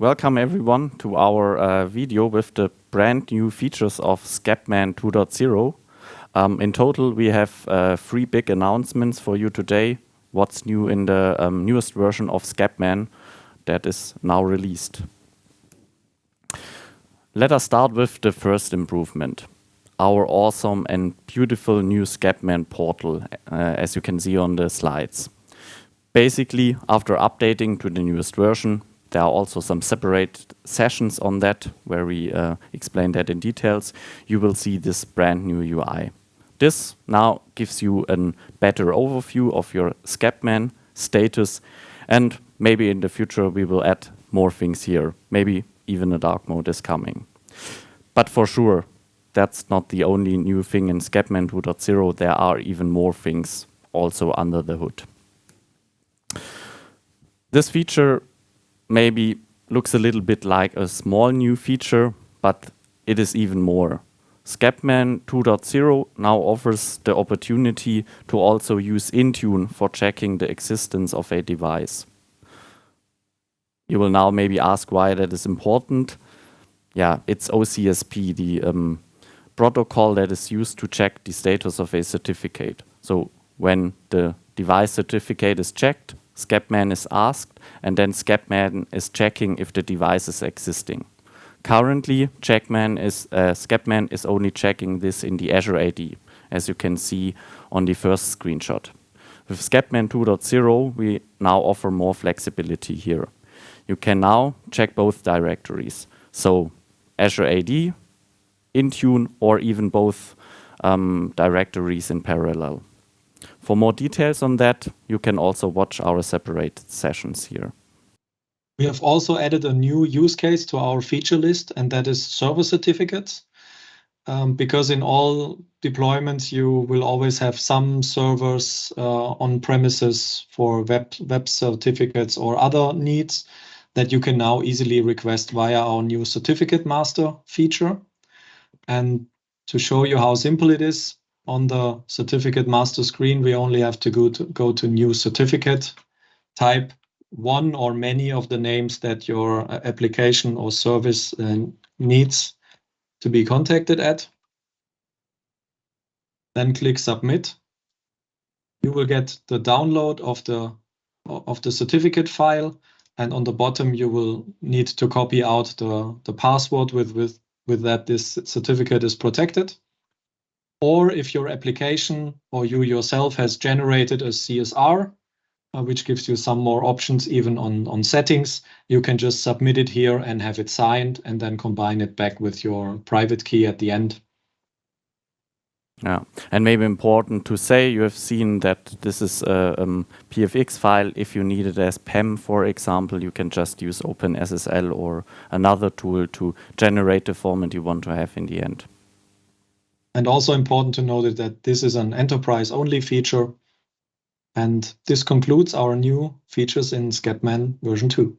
welcome everyone to our video with the brand new features of SCEPman 2.0. In total, we have 3 big announcements for you today. What's new in the newest version of SCEPman that is now released. Let us start with the first improvement. Our awesome and beautiful new SCEPman portal, as you can see on the slides. Basically, after updating to the newest version, there are also some separate sessions on that where we explain that in details. You will see this brand new UI. This now gives you a better overview of your SCEPman status, and maybe in the future we will add more things here. Maybe even a dark mode is coming. But for sure, that's not the only new thing in SCEPman 2.0. There are even more things also under the hood. This feature maybe looks a little bit like a small new feature, but it is even more. SCEPman 2.0 now offers the opportunity to also use Intune for checking the existence of a device. You will now maybe ask why that is important. Yeah, it's OCSP, the protocol that is used to check the status of a certificate. So when the device certificate is checked, SCEPman is asked, and then SCEPman is checking if the device is existing. Currently, SCEPman is only checking this in the Azure AD, as you can see on the first screenshot. With SCEPman 2.0, we now offer more flexibility here. You can now check both directories, so Azure AD, Intune, or even both directories in parallel. For more details on that, you can also watch our separated sessions here. We have also added a new use case to our feature list, and that is server certificates. Because in all deployments, you will always have some servers on premises for web certificates or other needs that you can now easily request via our new certificate master feature. And to show you how simple it is, on the certificate master screen, we only have to go to new certificate, type one or many of the names that your application or service needs to be contacted at. Then click submit. You will get the download of the certificate file, and on the bottom you will need to copy out the password with that this certificate is protected. Or if your application or you yourself has generated a CSR, which gives you some more options even on settings, you can just submit it here and have it signed and then combine it back with your private key at the end. Yeah, and maybe important to say, you have seen that this is a PFX file. If you need it as PEM, for example, you can just use OpenSSL or another tool to generate the format you want to have in the end. And also important to note that this is an enterprise-only feature. And this concludes our new features in SCEPman version 2.